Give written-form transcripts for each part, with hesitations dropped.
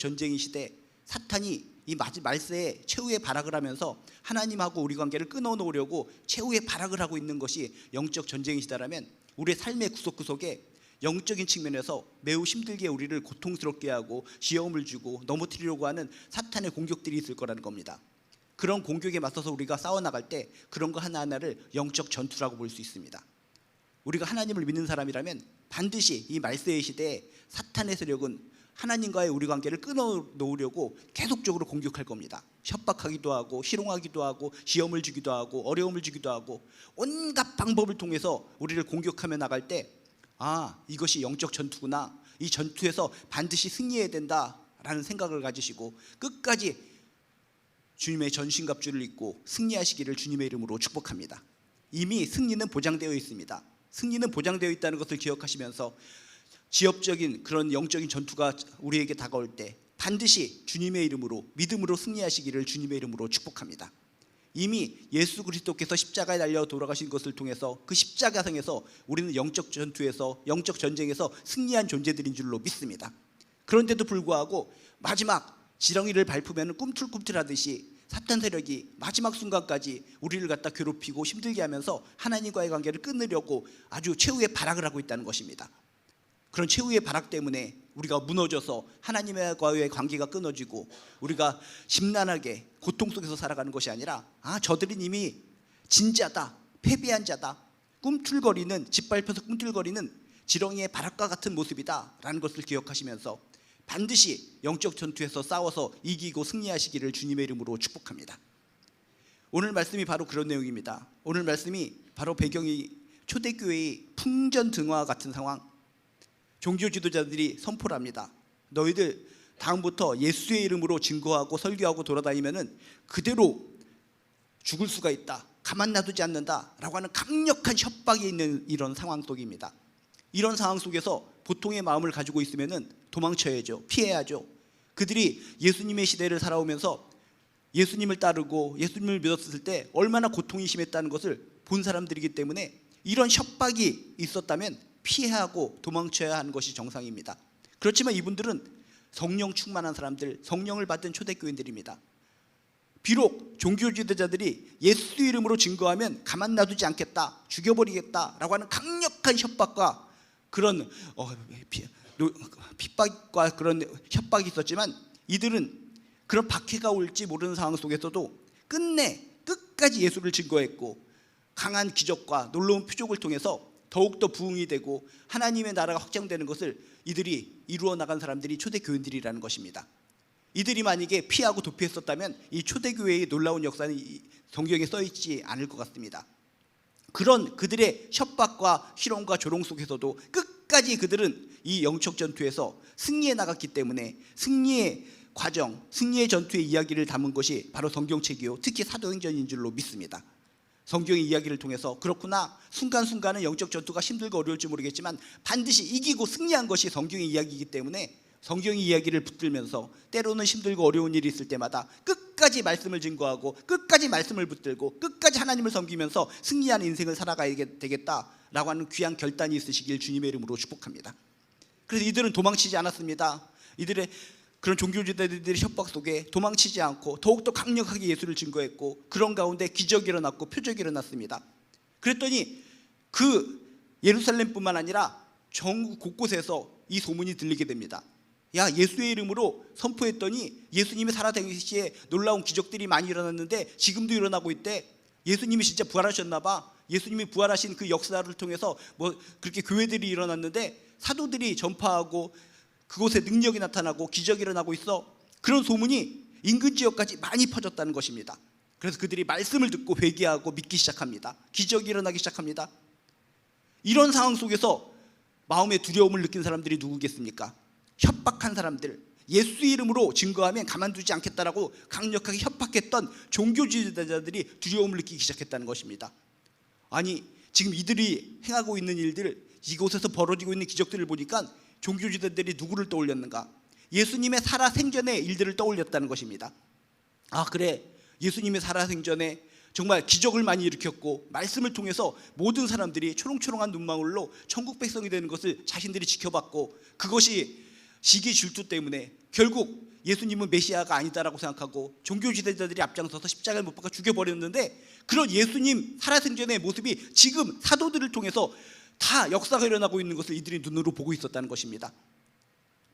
전쟁의 시대 사탄이 이 말세에 최후의 발악을 하면서 하나님하고 우리 관계를 끊어놓으려고 최후의 발악을 하고 있는 것이 영적 전쟁의 시대라면 우리의 삶의 구석구석에 영적인 측면에서 매우 힘들게 우리를 고통스럽게 하고 시험을 주고 넘어뜨리려고 하는 사탄의 공격들이 있을 거라는 겁니다. 그런 공격에 맞서서 우리가 싸워나갈 때 그런 거 하나하나를 영적 전투라고 볼 수 있습니다. 우리가 하나님을 믿는 사람이라면 반드시 이 말세의 시대에 사탄의 세력은 하나님과의 우리 관계를 끊어놓으려고 계속적으로 공격할 겁니다. 협박하기도 하고 희롱하기도 하고 시험을 주기도 하고 어려움을 주기도 하고 온갖 방법을 통해서 우리를 공격하며 나갈 때 이것이 영적 전투구나, 이 전투에서 반드시 승리해야 된다라는 생각을 가지시고 끝까지 주님의 전신갑주를 입고 승리하시기를 주님의 이름으로 축복합니다. 이미 승리는 보장되어 있습니다. 승리는 보장되어 있다는 것을 기억하시면서 지역적인 그런 영적인 전투가 우리에게 다가올 때 반드시 주님의 이름으로 믿음으로 승리하시기를 주님의 이름으로 축복합니다. 이미 예수 그리스도께서 십자가에 달려 돌아가신 것을 통해서 그 십자가상에서 우리는 영적 전투에서 영적 전쟁에서 승리한 존재들인 줄로 믿습니다. 그런데도 불구하고 마지막 지렁이를 밟으면 꿈틀꿈틀하듯이 사탄 세력이 마지막 순간까지 우리를 갖다 괴롭히고 힘들게 하면서 하나님과의 관계를 끊으려고 아주 최후의 발악을 하고 있다는 것입니다. 그런 최후의 발악 때문에 우리가 무너져서 하나님과의 관계가 끊어지고 우리가 심란하게 고통 속에서 살아가는 것이 아니라 저들은 이미 진자다, 패배한 자다, 꿈틀거리는, 짓밟혀서 꿈틀거리는 지렁이의 발악과 같은 모습이다 라는 것을 기억하시면서 반드시 영적 전투에서 싸워서 이기고 승리하시기를 주님의 이름으로 축복합니다. 오늘 말씀이 바로 그런 내용입니다. 오늘 말씀이 바로 배경이 초대교회의 풍전등화 같은 상황. 종교 지도자들이 선포를 합니다. 너희들 다음부터 예수의 이름으로 증거하고 설교하고 돌아다니면은 그대로 죽을 수가 있다, 가만 놔두지 않는다 라고 하는 강력한 협박이 있는 이런 상황 속입니다. 이런 상황 속에서 보통의 마음을 가지고 있으면은 도망쳐야죠. 피해야죠. 그들이 예수님의 시대를 살아오면서 예수님을 따르고 예수님을 믿었을 때 얼마나 고통이 심했다는 것을 본 사람들이기 때문에 이런 협박이 있었다면 피하고 도망쳐야 하는 것이 정상입니다. 그렇지만 이분들은 성령 충만한 사람들, 성령을 받은 초대교인들입니다. 비록 종교 지도자들이 예수 이름으로 증거하면 가만 놔두지 않겠다, 죽여버리겠다라고 하는 강력한 협박과 그런 핍박과 그런 협박이 있었지만 이들은 그런 박해가 올지 모르는 상황 속에서도 끝까지 예수를 증거했고 강한 기적과 놀라운 표적을 통해서 더욱더 부흥이 되고 하나님의 나라가 확장되는 것을 이들이 이루어 나간 사람들이 초대교인들이라는 것입니다. 이들이 만약에 피하고 도피했었다면 이 초대교회의 놀라운 역사는 성경에 써있지 않을 것 같습니다. 그런 그들의 협박과 희롱과 조롱 속에서도 끝까지 그들은 이 영적 전투에서 승리해 나갔기 때문에 승리의 과정, 승리의 전투의 이야기를 담은 것이 바로 성경책이요, 특히 사도행전인 줄로 믿습니다. 성경의 이야기를 통해서 그렇구나, 순간순간은 영적 전투가 힘들고 어려울지 모르겠지만 반드시 이기고 승리한 것이 성경의 이야기이기 때문에 성경의 이야기를 붙들면서 때로는 힘들고 어려운 일이 있을 때마다 끝까지 말씀을 증거하고 끝까지 말씀을 붙들고 끝까지 하나님을 섬기면서 승리하는 인생을 살아가야 되겠다라고 하는 귀한 결단이 있으시길 주님의 이름으로 축복합니다. 그래서 이들은 도망치지 않았습니다. 이들의 그런 종교지도자들의 협박 속에 도망치지 않고 더욱더 강력하게 예수를 증거했고 그런 가운데 기적이 일어났고 표적이 일어났습니다. 그랬더니 그 예루살렘뿐만 아니라 전국 곳곳에서 이 소문이 들리게 됩니다. 야, 예수의 이름으로 선포했더니 예수님이 살아계시기에 놀라운 기적들이 많이 일어났는데 지금도 일어나고 있대. 예수님이 진짜 부활하셨나 봐. 예수님이 부활하신 그 역사를 통해서 그렇게 교회들이 일어났는데 사도들이 전파하고 그곳에 능력이 나타나고 기적이 일어나고 있어. 그런 소문이 인근 지역까지 많이 퍼졌다는 것입니다. 그래서 그들이 말씀을 듣고 회개하고 믿기 시작합니다. 기적이 일어나기 시작합니다. 이런 상황 속에서 마음의 두려움을 느낀 사람들이 누구겠습니까? 협박한 사람들, 예수 이름으로 증거하면 가만두지 않겠다라고 강력하게 협박했던 종교 지도자들이 두려움을 느끼기 시작했다는 것입니다. 아니, 지금 이들이 행하고 있는 일들, 이곳에서 벌어지고 있는 기적들을 보니까 종교 지도자들이 누구를 떠올렸는가? 예수님의 살아생전의 일들을 떠올렸다는 것입니다. 아, 그래, 예수님의 살아생전에 정말 기적을 많이 일으켰고 말씀을 통해서 모든 사람들이 초롱초롱한 눈망울로 천국 백성이 되는 것을 자신들이 지켜봤고 그것이 시기 질투 때문에 결국 예수님은 메시아가 아니다라고 생각하고 종교 지도자들이 앞장서서 십자가에 못 박아 죽여버렸는데, 그런 예수님 살아생전의 모습이 지금 사도들을 통해서 다 역사가 일어나고 있는 것을 이들이 눈으로 보고 있었다는 것입니다.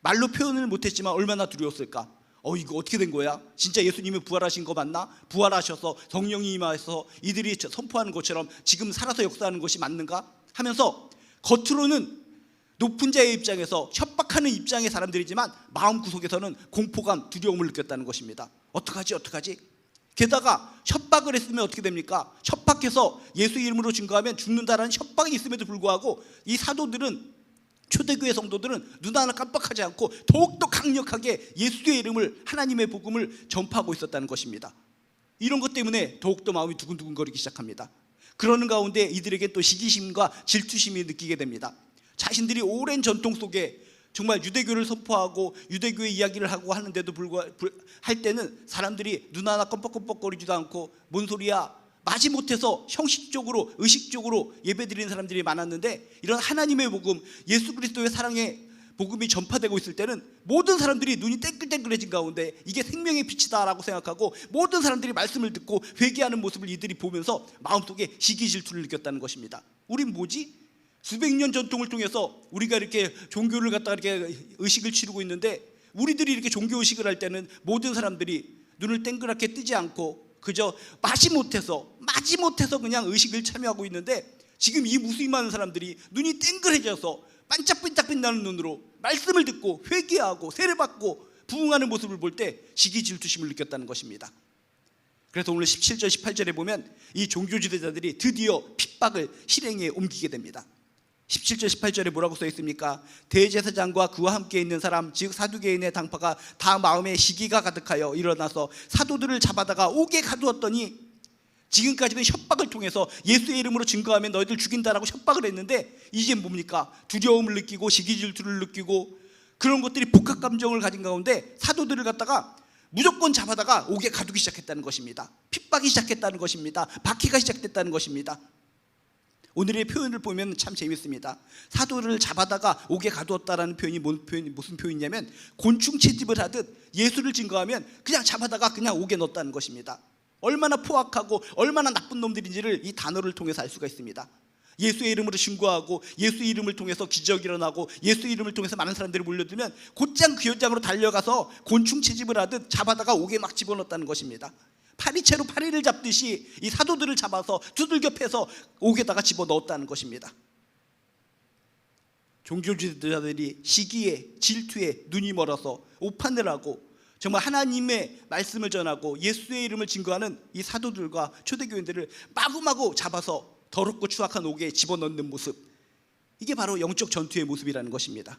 말로 표현을 못했지만 얼마나 두려웠을까. 이거 어떻게 된 거야? 진짜 예수님이 부활하신 거 맞나? 부활하셔서 성령이 임하셔서 이들이 선포하는 것처럼 지금 살아서 역사하는 것이 맞는가? 하면서 겉으로는 높은 자의 입장에서 협박하는 입장의 사람들이지만 마음구석에서는 공포감, 두려움을 느꼈다는 것입니다. 어떡하지? 게다가 협박을 했으면 어떻게 됩니까? 협박해서 예수 이름으로 증거하면 죽는다라는 협박이 있음에도 불구하고 이 사도들은, 초대교회 성도들은 눈 하나 깜빡하지 않고 더욱더 강력하게 예수의 이름을, 하나님의 복음을 전파하고 있었다는 것입니다. 이런 것 때문에 더욱더 마음이 두근두근거리기 시작합니다. 그러는 가운데 이들에게 또 시기심과 질투심이 느끼게 됩니다. 자신들이 오랜 전통 속에 정말 유대교를 선포하고 유대교의 이야기를 하고 하는데도 할 때는 사람들이 눈 하나 껌뻑껌뻑거리지도 않고 뭔 소리야, 마지못해서 형식적으로, 의식적으로 예배드리는 사람들이 많았는데, 이런 하나님의 복음, 예수 그리스도의 사랑의 복음이 전파되고 있을 때는 모든 사람들이 눈이 땡글땡글해진 가운데 이게 생명의 빛이다라고 생각하고 모든 사람들이 말씀을 듣고 회개하는 모습을 이들이 보면서 마음속에 시기 질투를 느꼈다는 것입니다. 우린 뭐지? 수백 년 전통을 통해서 우리가 이렇게 종교를 갖다가 이렇게 의식을 치르고 있는데, 우리들이 이렇게 종교 의식을 할 때는 모든 사람들이 눈을 땡그랗게 뜨지 않고 그저 마지못해서 그냥 의식을 참여하고 있는데, 지금 이 무수히 많은 사람들이 눈이 땡글해져서 반짝반짝 빛나는 눈으로 말씀을 듣고 회개하고 세례받고 부흥하는 모습을 볼 때 시기 질투심을 느꼈다는 것입니다. 그래서 오늘 17절 18절에 보면 이 종교 지도자들이 드디어 핍박을 실행에 옮기게 됩니다. 17절 18절에 뭐라고 써 있습니까? 대제사장과 그와 함께 있는 사람, 즉 사두개인의 당파가 다 마음에 시기가 가득하여 일어나서 사도들을 잡아다가 옥에 가두었더니, 지금까지는 협박을 통해서 예수의 이름으로 증거하면 너희들 죽인다라고 협박을 했는데, 이제 뭡니까? 두려움을 느끼고 시기 질투를 느끼고 그런 것들이 복합 감정을 가진 가운데 사도들을 갖다가 무조건 잡아다가 옥에 가두기 시작했다는 것입니다. 핍박이 시작했다는 것입니다. 박해가 시작됐다는 것입니다. 오늘의 표현을 보면 참 재밌습니다. 사도를 잡아다가 옥에 가두었다라는 표현이 무슨 표현이냐면, 곤충 채집을 하듯 예수를 증거하면 그냥 잡아다가 그냥 옥에 넣었다는 것입니다. 얼마나 포악하고 얼마나 나쁜 놈들인지를 이 단어를 통해서 알 수가 있습니다. 예수의 이름으로 증거하고 예수의 이름을 통해서 기적이 일어나고 예수의 이름을 통해서 많은 사람들이 몰려들면 곧장 그 현장으로 달려가서 곤충 채집을 하듯 잡아다가 옥에 막 집어넣었다는 것입니다. 파리채로 파리를 잡듯이 이 사도들을 잡아서 두들겨 패서 옥에다가 집어넣었다는 것입니다. 종교지도자들이 시기에 질투에 눈이 멀어서 오판을 하고 정말 하나님의 말씀을 전하고 예수의 이름을 증거하는 이 사도들과 초대교인들을 마구마구 잡아서 더럽고 추악한 옥에 집어넣는 모습, 이게 바로 영적 전투의 모습이라는 것입니다.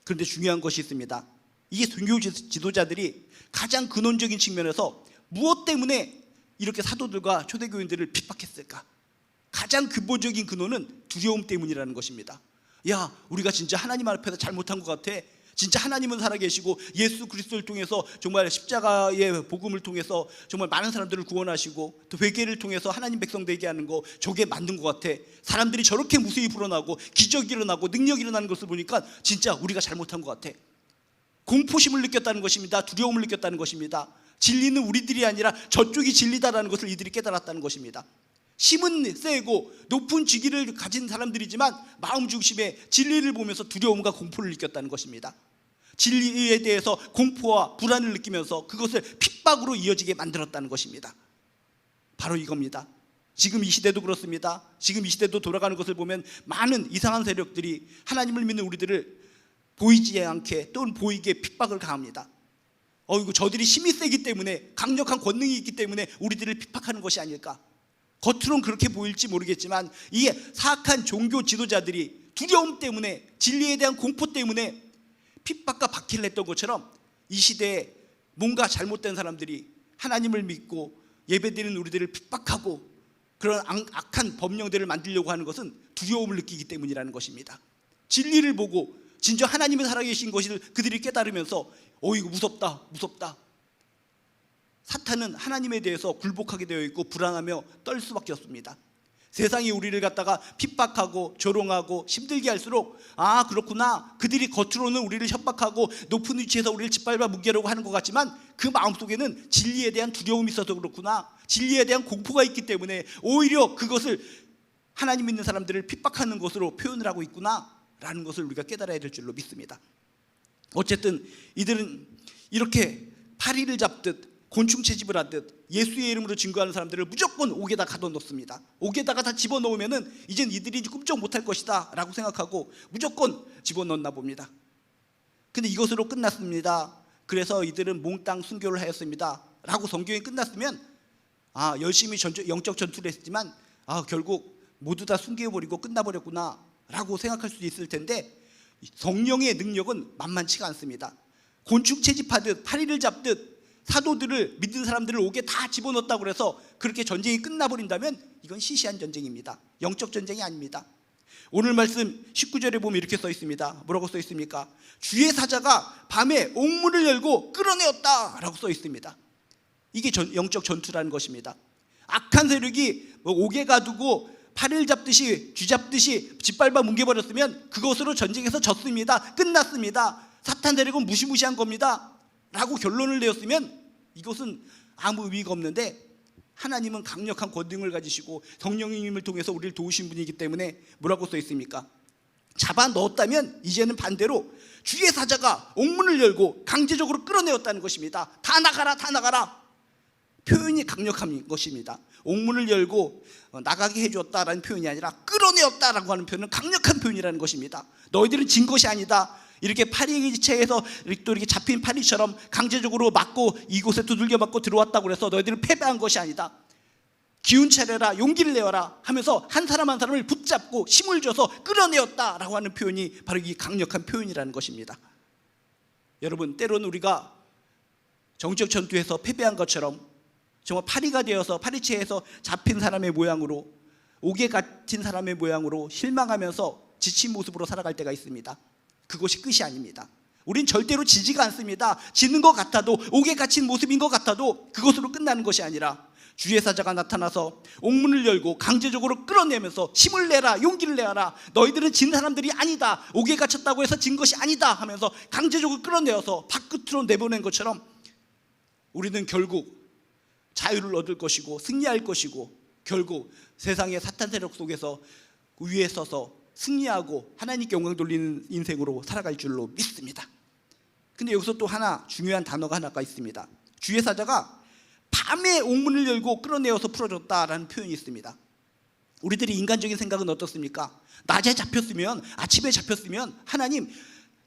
그런데 중요한 것이 있습니다. 이게 종교 지도자들이 가장 근원적인 측면에서 무엇 때문에 이렇게 사도들과 초대교인들을 핍박했을까? 가장 근본적인 근원은 두려움 때문이라는 것입니다. 야, 우리가 진짜 하나님 앞에서 잘못한 것 같아. 진짜 하나님은 살아계시고 예수 그리스도를 통해서 정말 십자가의 복음을 통해서 정말 많은 사람들을 구원하시고 또 회개를 통해서 하나님 백성 되게 하는 거, 저게 맞는 것 같아. 사람들이 저렇게 무수히 불어나고 기적이 일어나고 능력이 일어나는 것을 보니까 진짜 우리가 잘못한 것 같아. 공포심을 느꼈다는 것입니다. 두려움을 느꼈다는 것입니다. 진리는 우리들이 아니라 저쪽이 진리다라는 것을 이들이 깨달았다는 것입니다. 힘은 세고 높은 직위를 가진 사람들이지만 마음 중심에 진리를 보면서 두려움과 공포를 느꼈다는 것입니다. 진리에 대해서 공포와 불안을 느끼면서 그것을 핍박으로 이어지게 만들었다는 것입니다. 바로 이겁니다. 지금 이 시대도 그렇습니다. 지금 이 시대도 돌아가는 것을 보면 많은 이상한 세력들이 하나님을 믿는 우리들을 보이지 않게 또는 보이게 핍박을 가합니다. 이거 저들이 힘이 세기 때문에, 강력한 권능이 있기 때문에 우리들을 핍박하는 것이 아닐까. 겉으론 그렇게 보일지 모르겠지만 이게 사악한 종교 지도자들이 두려움 때문에, 진리에 대한 공포 때문에 핍박과 박해를 했던 것처럼 이 시대에 뭔가 잘못된 사람들이 하나님을 믿고 예배드리는 우리들을 핍박하고 그런 악한 법령들을 만들려고 하는 것은 두려움을 느끼기 때문이라는 것입니다. 진리를 보고 진짜 하나님의 살아계신 것을 그들이 깨달으면서 이거 무섭다. 사탄은 하나님에 대해서 굴복하게 되어 있고 불안하며 떨 수밖에 없습니다. 세상이 우리를 갖다가 핍박하고 조롱하고 힘들게 할수록 아 그렇구나, 그들이 겉으로는 우리를 협박하고 높은 위치에서 우리를 짓밟아 뭉개려고 하는 것 같지만 그 마음속에는 진리에 대한 두려움이 있어서 그렇구나, 진리에 대한 공포가 있기 때문에 오히려 그것을 하나님 믿는 사람들을 핍박하는 것으로 표현을 하고 있구나 라는 것을 우리가 깨달아야 될 줄로 믿습니다. 어쨌든 이들은 이렇게 파리를 잡듯 곤충 채집을 하듯 예수의 이름으로 증거하는 사람들을 무조건 옥에다 가둬놓습니다. 옥에다가 다 집어넣으면은 이젠 이들이 꿈쩍 못할 것이다 라고 생각하고 무조건 집어넣나 봅니다. 근데 이것으로 끝났습니다. 그래서 이들은 몽땅 순교를 하였습니다 라고 성경이 끝났으면 열심히 영적 전투를 했지만 결국 모두 다 순교해버리고 끝나버렸구나 라고 생각할 수도 있을 텐데, 성령의 능력은 만만치가 않습니다. 곤충 채집하듯 파리를 잡듯 사도들을, 믿는 사람들을 옥에 다 집어넣었다고 해서 그렇게 전쟁이 끝나버린다면 이건 시시한 전쟁입니다. 영적 전쟁이 아닙니다. 오늘 말씀 19절에 보면 이렇게 써 있습니다. 뭐라고 써 있습니까? 주의 사자가 밤에 옥문을 열고 끌어내었다 라고 써 있습니다. 이게 영적 전투라는 것입니다. 악한 세력이 옥에 가두고 파리를 잡듯이 쥐잡듯이 짓밟아 뭉개버렸으면 그것으로 전쟁에서 졌습니다. 끝났습니다. 사탄 세력은 무시무시한 겁니다 라고 결론을 내었으면 이것은 아무 의미가 없는데, 하나님은 강력한 권능을 가지시고 성령님을 통해서 우리를 도우신 분이기 때문에 뭐라고 써 있습니까? 잡아 넣었다면 이제는 반대로 주의 사자가 옥문을 열고 강제적으로 끌어내었다는 것입니다. 다 나가라, 다 나가라. 표현이 강력한 것입니다. 옥문을 열고 나가게 해줬다라는 표현이 아니라 끌어내었다라고 하는 표현은 강력한 표현이라는 것입니다. 너희들은 진 것이 아니다. 이렇게 파리채에서 또 이렇게 잡힌 파리처럼 강제적으로 맞고 이곳에 두들겨 맞고 들어왔다고 해서 너희들은 패배한 것이 아니다. 기운 차려라, 용기를 내어라 하면서 한 사람 한 사람을 붙잡고 힘을 줘서 끌어내었다라고 하는 표현이 바로 이 강력한 표현이라는 것입니다. 여러분, 때로는 우리가 정적 전투에서 패배한 것처럼 정말 파리가 되어서 파리채에서 잡힌 사람의 모양으로, 옥에 갇힌 사람의 모양으로 실망하면서 지친 모습으로 살아갈 때가 있습니다. 그것이 끝이 아닙니다. 우린 절대로 지지가 않습니다. 지는 것 같아도, 옥에 갇힌 모습인 것 같아도 그것으로 끝나는 것이 아니라 주의 사자가 나타나서 옥문을 열고 강제적으로 끌어내면서 힘을 내라, 용기를 내라, 너희들은 진 사람들이 아니다, 옥에 갇혔다고 해서 진 것이 아니다 하면서 강제적으로 끌어내어서 밖으로 내보낸 것처럼 우리는 결국 자유를 얻을 것이고 승리할 것이고 결국 세상의 사탄 세력 속에서 위에 서서 승리하고 하나님께 영광 돌리는 인생으로 살아갈 줄로 믿습니다. 근데 여기서 또 하나 중요한 단어가 하나가 있습니다. 주의 사자가 밤에 옥문을 열고 끌어내어서 풀어줬다라는 표현이 있습니다. 우리들이 인간적인 생각은 어떻습니까? 낮에 잡혔으면, 아침에 잡혔으면 하나님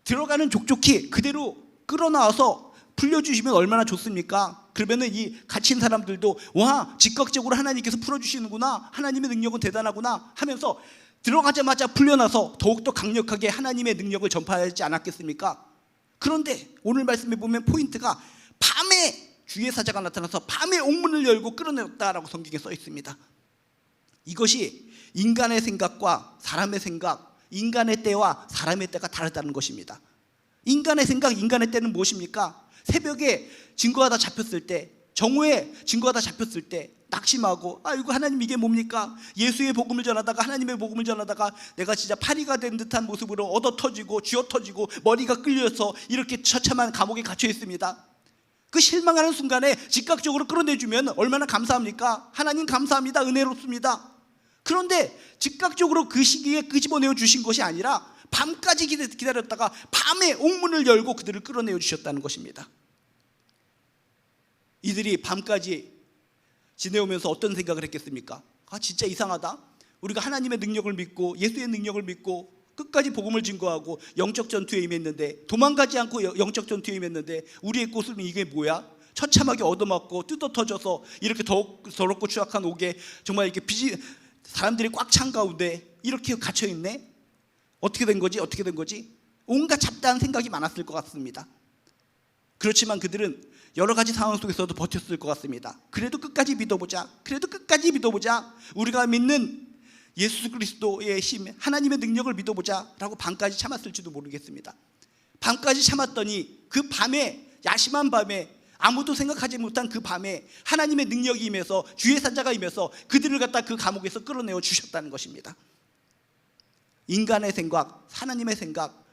들어가는 족족히 그대로 끌어나와서 풀려주시면 얼마나 좋습니까? 그러면은 이 갇힌 사람들도 와, 즉각적으로 하나님께서 풀어주시는구나, 하나님의 능력은 대단하구나 하면서 들어가자마자 풀려나서 더욱더 강력하게 하나님의 능력을 전파하지 않았겠습니까? 그런데 오늘 말씀에 보면 포인트가 밤에 주의 사자가 나타나서 밤에 옥문을 열고 끌어내었다라고 성경에 써 있습니다. 이것이 인간의 생각과 사람의 생각, 인간의 때와 사람의 때가 다르다는 것입니다. 인간의 생각, 인간의 때는 무엇입니까? 새벽에 증거하다 잡혔을 때, 정오에 증거하다 잡혔을 때 낙심하고 이거 하나님 이게 뭡니까? 예수의 복음을 전하다가, 하나님의 복음을 전하다가 내가 진짜 파리가 된 듯한 모습으로 얻어 터지고 쥐어 터지고 머리가 끌려서 이렇게 처참한 감옥에 갇혀 있습니다. 그 실망하는 순간에 즉각적으로 끌어내주면 얼마나 감사합니까? 하나님 감사합니다, 은혜롭습니다. 그런데 즉각적으로 그 시기에 끄집어내어 주신 것이 아니라 밤까지 기다렸다가 밤에 옥문을 열고 그들을 끌어내어 주셨다는 것입니다. 이들이 밤까지 지내오면서 어떤 생각을 했겠습니까? 진짜 이상하다. 우리가 하나님의 능력을 믿고 예수의 능력을 믿고 끝까지 복음을 증거하고 영적 전투에 임했는데, 도망가지 않고 영적 전투에 임했는데 우리의 꽃은 이게 뭐야? 처참하게 얻어맞고 뜯어 터져서 이렇게 더럽고 추악한 옥에 정말 이렇게 사람들이 꽉 찬 가운데 이렇게 갇혀있네? 어떻게 된 거지? 어떻게 된 거지? 온갖 잡다한 생각이 많았을 것 같습니다. 그렇지만 그들은 여러 가지 상황 속에서도 버텼을 것 같습니다. 그래도 끝까지 믿어보자. 그래도 끝까지 믿어보자. 우리가 믿는 예수 그리스도의 힘, 하나님의 능력을 믿어보자 라고 밤까지 참았을지도 모르겠습니다. 밤까지 참았더니 그 밤에, 야심한 밤에 아무도 생각하지 못한 그 밤에 하나님의 능력이 임해서 주의 사자가 임해서 그들을 갖다 그 감옥에서 끌어내어 주셨다는 것입니다. 인간의 생각, 하나님의 생각,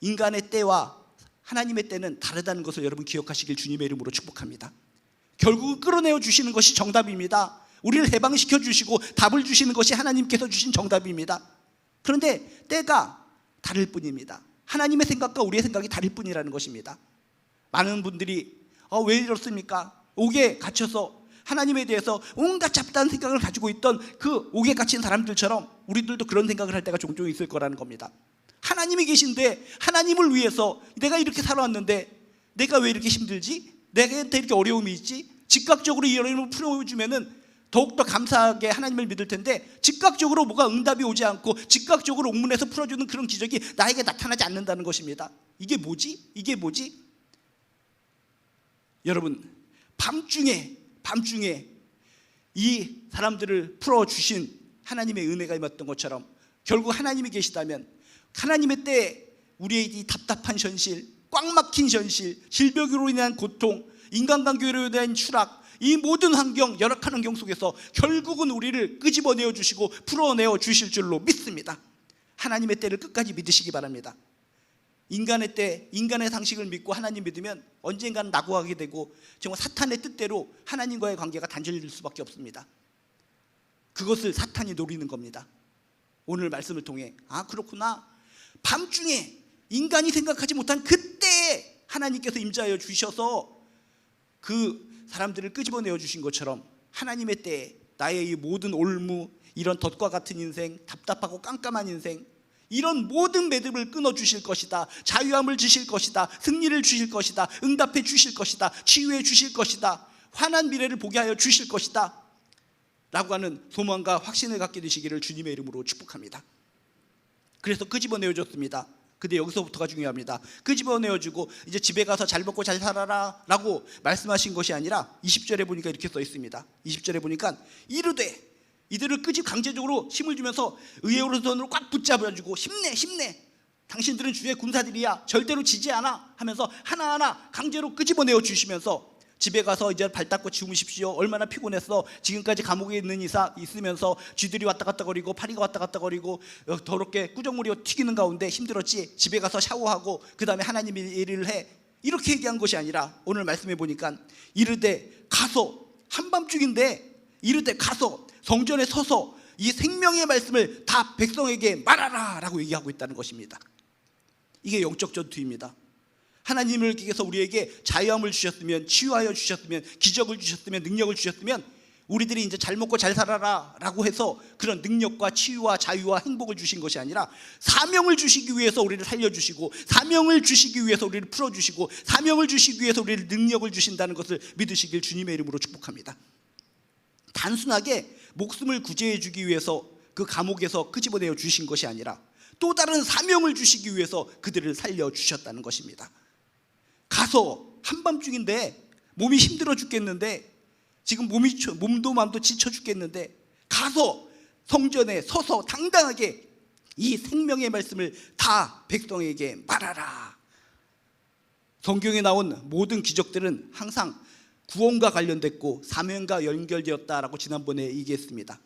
인간의 때와 하나님의 때는 다르다는 것을 여러분 기억하시길 주님의 이름으로 축복합니다. 결국은 끌어내어 주시는 것이 정답입니다. 우리를 해방시켜 주시고 답을 주시는 것이 하나님께서 주신 정답입니다. 그런데 때가 다를 뿐입니다. 하나님의 생각과 우리의 생각이 다를 뿐이라는 것입니다. 많은 분들이 왜 이렇습니까? 옥에 갇혀서 하나님에 대해서 온갖 잡다한 생각을 가지고 있던 그 옥에 갇힌 사람들처럼 우리들도 그런 생각을 할 때가 종종 있을 거라는 겁니다. 하나님이 계신데 하나님을 위해서 내가 이렇게 살아왔는데 내가 왜 이렇게 힘들지? 내가한테 이렇게 어려움이 있지? 즉각적으로 이 어려움을 풀어주면은 더욱더 감사하게 하나님을 믿을 텐데 즉각적으로 뭐가 응답이 오지 않고 즉각적으로 옥문에서 풀어주는 그런 기적이 나에게 나타나지 않는다는 것입니다. 이게 뭐지? 이게 뭐지? 여러분, 밤중에 이 사람들을 풀어주신 하나님의 은혜가 임했던 것처럼 결국 하나님이 계시다면 하나님의 때에 우리의 이 답답한 현실, 꽉 막힌 현실, 질병으로 인한 고통, 인간관계로 인한 추락, 이 모든 환경, 열악한 환경 속에서 결국은 우리를 끄집어내어 주시고 풀어내어 주실 줄로 믿습니다. 하나님의 때를 끝까지 믿으시기 바랍니다. 인간의 때, 인간의 상식을 믿고 하나님 믿으면 언젠가는 낙오하게 되고 정말 사탄의 뜻대로 하나님과의 관계가 단절될 수밖에 없습니다. 그것을 사탄이 노리는 겁니다. 오늘 말씀을 통해 그렇구나, 밤중에 인간이 생각하지 못한 그때에 하나님께서 임자하여 주셔서 그 사람들을 끄집어내어 주신 것처럼 하나님의 때에 나의 이 모든 올무, 이런 덫과 같은 인생, 답답하고 깜깜한 인생, 이런 모든 매듭을 끊어주실 것이다, 자유함을 주실 것이다, 승리를 주실 것이다, 응답해 주실 것이다, 치유해 주실 것이다, 환한 미래를 보게 하여 주실 것이다 라고 하는 소망과 확신을 갖게 되시기를 주님의 이름으로 축복합니다. 그래서 끄집어내어줬습니다. 근데 여기서부터가 중요합니다. 끄집어내어주고 이제 집에 가서 잘 먹고 잘 살아라 라고 말씀하신 것이 아니라 20절에 보니까 이렇게 써 있습니다. 20절에 보니까 이르되, 이들을 강제적으로 힘을 주면서 의의 오른손으로 꽉 붙잡아주고 힘내, 당신들은 주의 군사들이야, 절대로 지지 않아 하면서 하나하나 강제로 끄집어내어 주시면서 집에 가서 이제 발 닦고 주무십시오. 얼마나 피곤했어. 지금까지 감옥에 있는 이사 있으면서 쥐들이 왔다 갔다 거리고 파리가 왔다 갔다 거리고 더럽게 꾸정물이 튀기는 가운데 힘들었지. 집에 가서 샤워하고 그 다음에 하나님 일을 해. 이렇게 얘기한 것이 아니라 오늘 말씀해 보니까 이르되 가서, 한밤중인데 이르되 가서 성전에 서서 이 생명의 말씀을 다 백성에게 말하라 라고 얘기하고 있다는 것입니다. 이게 영적 전투입니다. 하나님께서 우리에게 자유함을 주셨으면, 치유하여 주셨으면, 기적을 주셨으면, 능력을 주셨으면 우리들이 이제 잘 먹고 잘 살아라 라고 해서 그런 능력과 치유와 자유와 행복을 주신 것이 아니라 사명을 주시기 위해서 우리를 살려주시고, 사명을 주시기 위해서 우리를 풀어주시고, 사명을 주시기 위해서 우리를 능력을 주신다는 것을 믿으시길 주님의 이름으로 축복합니다. 단순하게 목숨을 구제해 주기 위해서 그 감옥에서 끄집어내어 주신 것이 아니라 또 다른 사명을 주시기 위해서 그들을 살려주셨다는 것입니다. 가서 한밤중인데 몸이 힘들어 죽겠는데, 지금 몸도 마음도 지쳐 죽겠는데 가서 성전에 서서 당당하게 이 생명의 말씀을 다 백성에게 말하라. 성경에 나온 모든 기적들은 항상 구원과 관련됐고 사명과 연결되었다라고 지난번에 얘기했습니다.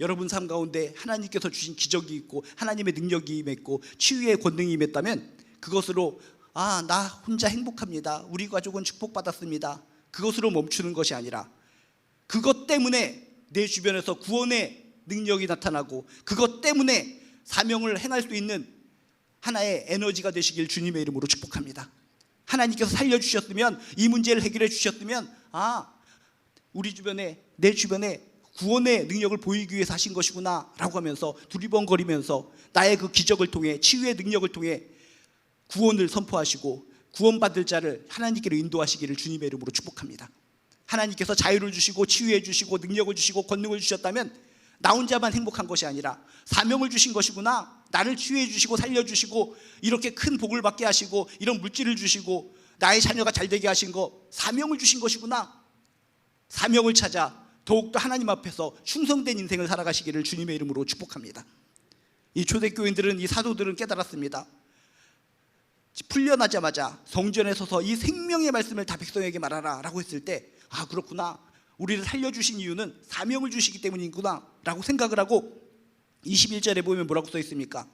여러분 삶 가운데 하나님께서 주신 기적이 있고 하나님의 능력이 임했고 치유의 권능이 임했다면 그것으로 나 혼자 행복합니다, 우리 가족은 축복받았습니다, 그것으로 멈추는 것이 아니라 그것 때문에 내 주변에서 구원의 능력이 나타나고 그것 때문에 사명을 행할 수 있는 하나의 에너지가 되시길 주님의 이름으로 축복합니다. 하나님께서 살려주셨으면, 이 문제를 해결해 주셨으면 우리 주변에, 내 주변에 구원의 능력을 보이기 위해서 하신 것이구나 라고 하면서 두리번거리면서 나의 그 기적을 통해, 치유의 능력을 통해 구원을 선포하시고 구원받을 자를 하나님께로 인도하시기를 주님의 이름으로 축복합니다. 하나님께서 자유를 주시고 치유해 주시고 능력을 주시고 권능을 주셨다면 나 혼자만 행복한 것이 아니라 사명을 주신 것이구나, 나를 치유해 주시고 살려주시고 이렇게 큰 복을 받게 하시고 이런 물질을 주시고 나의 자녀가 잘되게 하신 거, 사명을 주신 것이구나. 사명을 찾아 더욱더 하나님 앞에서 충성된 인생을 살아가시기를 주님의 이름으로 축복합니다. 이 초대교인들은, 이 사도들은 깨달았습니다. 풀려나자마자 성전에 서서 이 생명의 말씀을 다 백성에게 말하라 라고 했을 때, 아 그렇구나, 우리를 살려주신 이유는 사명을 주시기 때문이구나 라고 생각을 하고 21절에 보면 뭐라고 써 있습니까?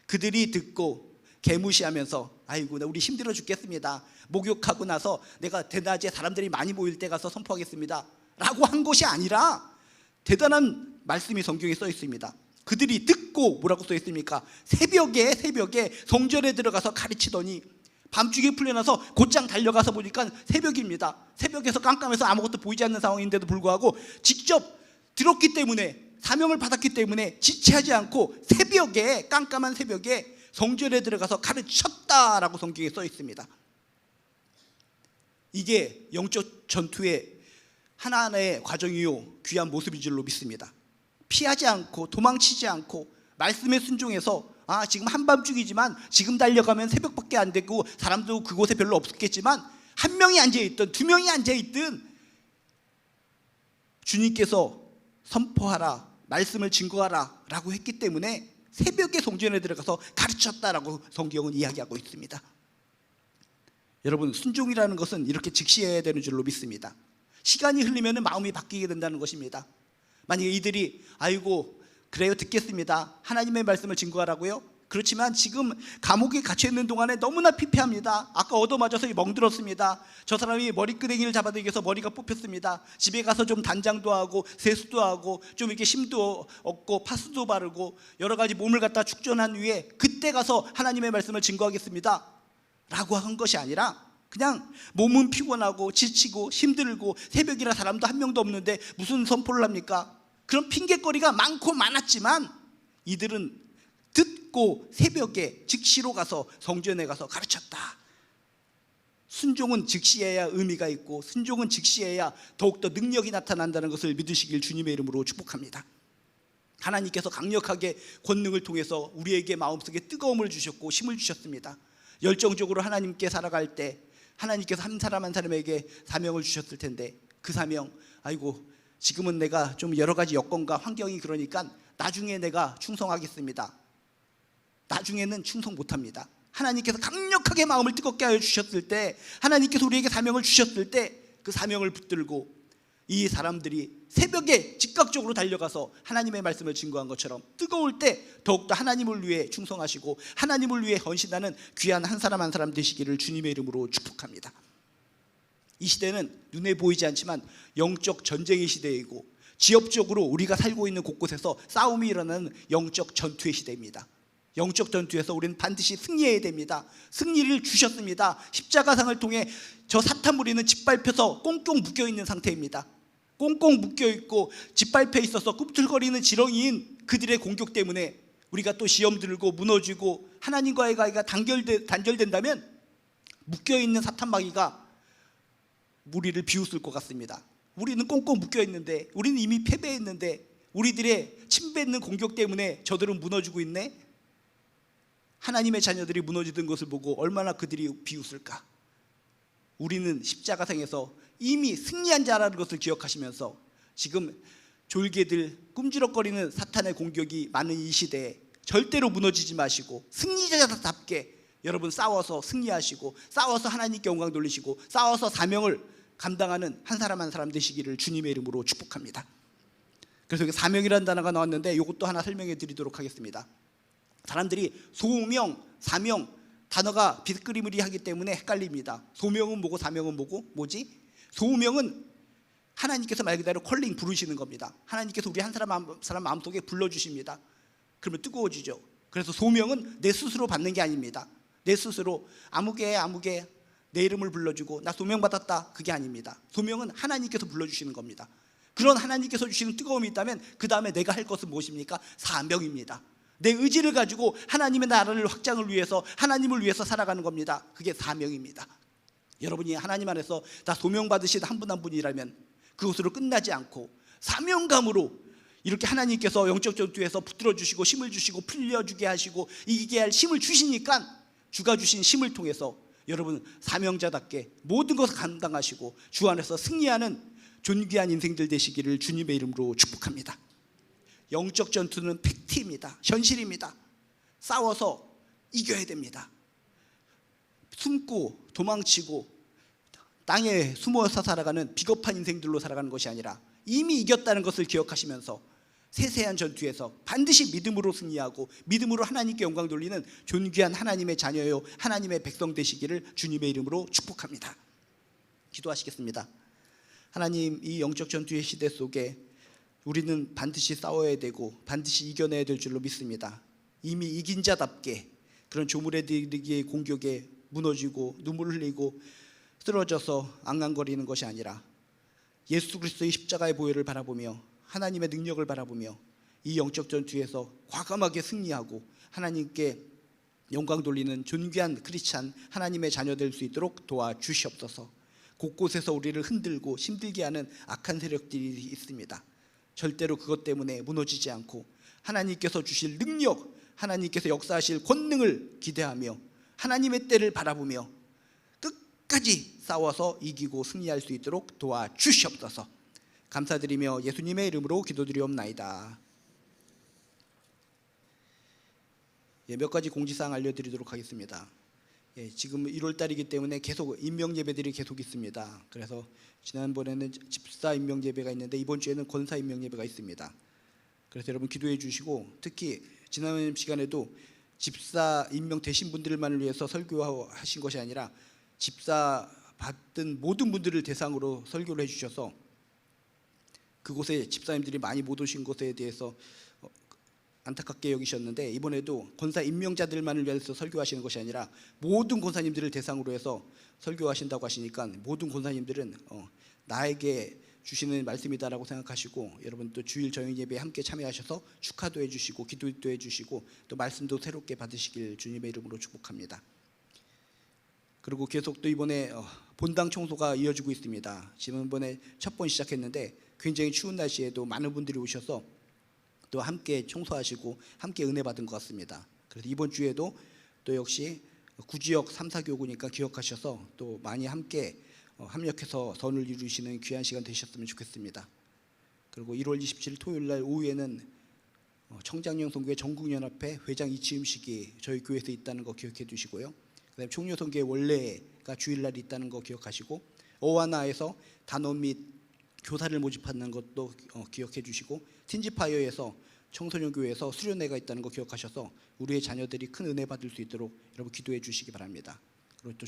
그들이 듣고 개무시하면서 아이고 우리 힘들어 죽겠습니다, 목욕하고 나서 내가 대낮에 사람들이 많이 모일 때 가서 선포하겠습니다 라고 한 것이 아니라 대단한 말씀이 성경에 써 있습니다. 그들이 듣고 뭐라고 써 있습니까? 새벽에 성전에 들어가서 가르치더니 밤중에 풀려나서 곧장 달려가서 보니까 새벽입니다. 새벽에서 깜깜해서 아무것도 보이지 않는 상황인데도 불구하고 직접 들었기 때문에, 사명을 받았기 때문에 지체하지 않고 새벽에, 깜깜한 새벽에 성전에 들어가서 가르쳤다라고 성경에 써 있습니다. 이게 영적 전투의 하나하나의 과정이요 귀한 모습인 줄로 믿습니다. 피하지 않고 도망치지 않고 말씀에 순종해서, 아 지금 한밤중이지만 지금 달려가면 새벽밖에 안 되고 사람도 그곳에 별로 없겠지만 한 명이 앉아있든 두 명이 앉아있든 주님께서 선포하라, 말씀을 증거하라 라고 했기 때문에 새벽에 성전에 들어가서 가르쳤다라고 성경은 이야기하고 있습니다. 여러분, 순종이라는 것은 이렇게 즉시해야 되는 줄로 믿습니다. 시간이 흘리면 마음이 바뀌게 된다는 것입니다. 만약에 이들이 아이고 그래요 듣겠습니다, 하나님의 말씀을 증거하라고요? 그렇지만 지금 감옥에 갇혀 있는 동안에 너무나 피폐합니다. 아까 얻어맞아서 멍들었습니다. 저 사람이 머리끄댕이를 잡아들기 위해서 머리가 뽑혔습니다. 집에 가서 좀 단장도 하고 세수도 하고 좀 이렇게 심도 얻고 파스도 바르고 여러 가지 몸을 갖다 축전한 후에 그때 가서 하나님의 말씀을 증거하겠습니다 라고 한 것이 아니라, 그냥 몸은 피곤하고 지치고 힘들고 새벽이라 사람도 한 명도 없는데 무슨 선포를 합니까? 그런 핑계거리가 많고 많았지만 이들은 듣고 새벽에 즉시로 가서 성전에 가서 가르쳤다. 순종은 즉시해야 의미가 있고 순종은 즉시해야 더욱더 능력이 나타난다는 것을 믿으시길 주님의 이름으로 축복합니다. 하나님께서 강력하게 권능을 통해서 우리에게 마음속에 뜨거움을 주셨고 힘을 주셨습니다. 열정적으로 하나님께 살아갈 때 하나님께서 한 사람 한 사람에게 사명을 주셨을 텐데, 그 사명, 아이고 지금은 내가 좀 여러 가지 여건과 환경이 그러니까 나중에 내가 충성하겠습니다, 나중에는 충성 못합니다. 하나님께서 강력하게 마음을 뜨겁게 하여 주셨을 때, 하나님께서 우리에게 사명을 주셨을 때 그 사명을 붙들고 이 사람들이 새벽에 즉각적으로 달려가서 하나님의 말씀을 증거한 것처럼 뜨거울 때 더욱더 하나님을 위해 충성하시고 하나님을 위해 헌신하는 귀한 한 사람 한 사람 되시기를 주님의 이름으로 축복합니다. 이 시대는 눈에 보이지 않지만 영적 전쟁의 시대이고 지역적으로 우리가 살고 있는 곳곳에서 싸움이 일어나는 영적 전투의 시대입니다. 영적 전투에서 우리는 반드시 승리해야 됩니다. 승리를 주셨습니다. 십자가상을 통해 저 사탄 무리는 짓밟혀서 꽁꽁 묶여있는 상태입니다. 꽁꽁 묶여있고 짓밟혀 있어서 꿈틀거리는 지렁이인 그들의 공격 때문에 우리가 또 시험 들고 무너지고 하나님과의 관계가 단절된다면 묶여있는 사탄 마귀가 우리를 비웃을 것 같습니다. 우리는 꽁꽁 묶여있는데, 우리는 이미 패배했는데 우리들의 침뱉는 공격 때문에 저들은 무너지고 있네. 하나님의 자녀들이 무너지던 것을 보고 얼마나 그들이 비웃을까. 우리는 십자가상에서 이미 승리한 자라는 것을 기억하시면서 지금 졸개들 꿈지럭거리는 사탄의 공격이 많은 이 시대에 절대로 무너지지 마시고 승리자답게 여러분 싸워서 승리하시고 싸워서 하나님께 영광 돌리시고 싸워서 사명을 감당하는 한 사람 한 사람 되시기를 주님의 이름으로 축복합니다. 그래서 여기 사명이라는 단어가 나왔는데 이것도 하나 설명해 드리도록 하겠습니다. 사람들이 소명, 사명 단어가 비스그리무리하기 때문에 헷갈립니다. 소명은 뭐고 사명은 뭐고 뭐지? 소명은 하나님께서 말 그대로 컬링 부르시는 겁니다. 하나님께서 우리 한 사람 마음속에 불러주십니다. 그러면 뜨거워지죠. 그래서 소명은 내 스스로 받는 게 아닙니다. 내 스스로 아무개 내 이름을 불러주고 나 소명 받았다, 그게 아닙니다. 소명은 하나님께서 불러주시는 겁니다. 그런 하나님께서 주시는 뜨거움이 있다면 그 다음에 내가 할 것은 무엇입니까? 사명입니다. 내 의지를 가지고 하나님의 나라를 확장을 위해서 하나님을 위해서 살아가는 겁니다. 그게 사명입니다. 여러분이 하나님 안에서 다 소명받으신 한 분 한 분이라면 그것으로 끝나지 않고 사명감으로 이렇게 하나님께서 영적 전투에서 붙들어 주시고 힘을 주시고 풀려주게 하시고 이기게 할 힘을 주시니까 주가 주신 힘을 통해서 여러분 사명자답게 모든 것을 감당하시고 주 안에서 승리하는 존귀한 인생들 되시기를 주님의 이름으로 축복합니다. 영적 전투는 팩트입니다. 현실입니다. 싸워서 이겨야 됩니다. 숨고 도망치고 땅에 숨어서 살아가는 비겁한 인생들로 살아가는 것이 아니라 이미 이겼다는 것을 기억하시면서 세세한 전투에서 반드시 믿음으로 승리하고 믿음으로 하나님께 영광 돌리는 존귀한 하나님의 자녀요 하나님의 백성 되시기를 주님의 이름으로 축복합니다. 기도하시겠습니다. 하나님, 이 영적 전투의 시대 속에 우리는 반드시 싸워야 되고 반드시 이겨내야 될 줄로 믿습니다. 이미 이긴 자답게 그런 조물애들의 공격에 무너지고 눈물을 흘리고 쓰러져서 앙앙거리는 것이 아니라 예수 그리스도의 십자가의 보혈을 바라보며 하나님의 능력을 바라보며 이 영적 전투에서 과감하게 승리하고 하나님께 영광 돌리는 존귀한 크리스찬 하나님의 자녀 될 수 있도록 도와주시옵소서. 곳곳에서 우리를 흔들고 힘들게 하는 악한 세력들이 있습니다. 절대로 그것 때문에 무너지지 않고 하나님께서 주실 능력, 하나님께서 역사하실 권능을 기대하며 하나님의 때를 바라보며 끝까지 싸워서 이기고 승리할 수 있도록 도와주시옵소서. 감사드리며 예수님의 이름으로 기도드리옵나이다. 몇 가지 공지사항 알려드리도록 하겠습니다. 지금 1월달이기 때문에 계속 임명예배들이 계속 있습니다. 그래서 지난번에는 집사 임명예배가 있는데 이번 주에는 권사 임명예배가 있습니다. 그래서 여러분 기도해 주시고, 특히 지난 시간에도 집사 임명되신 분들만을 위해서 설교하신 것이 아니라 집사 받은 모든 분들을 대상으로 설교를 해주셔서 그곳에 집사님들이 많이 못 오신 것에 대해서 안타깝게 여기셨는데, 이번에도 권사 임명자들만을 위해서 설교하시는 것이 아니라 모든 권사님들을 대상으로 해서 설교하신다고 하시니까 모든 권사님들은 나에게 주시는 말씀이다라고 생각하시고 여러분 또 주일 저녁 예배에 함께 참여하셔서 축하도 해주시고 기도도 해주시고 또 말씀도 새롭게 받으시길 주님의 이름으로 축복합니다. 그리고 계속 또 이번에 본당 청소가 이어지고 있습니다. 지난번에 첫 번 시작했는데 굉장히 추운 날씨에도 많은 분들이 오셔서 또 함께 청소하시고 함께 은혜 받은 것 같습니다. 그래서 이번 주에도 또 역시 구지역 3, 4교구니까 기억하셔서 또 많이 함께 합력해서 선을 이루시는 귀한 시간 되셨으면 좋겠습니다. 그리고 1월 27일 토요일 날 오후에는 청장령 선교회 전국연합회 회장 이치음식이 저희 교회에서 있다는 거 기억해 두시고요. 그다음에 총료선교회 원래가 주일날 있다는 거 기억하시고, 어와나에서 단원 및 교사를 모집하는 것도 기억해 주시고, 틴지파이어에서 청소년교회에서 수련회가 있다는 거 기억하셔서 우리의 자녀들이 큰 은혜 받을 수 있도록 여러분 기도해 주시기 바랍니다. 그리고 또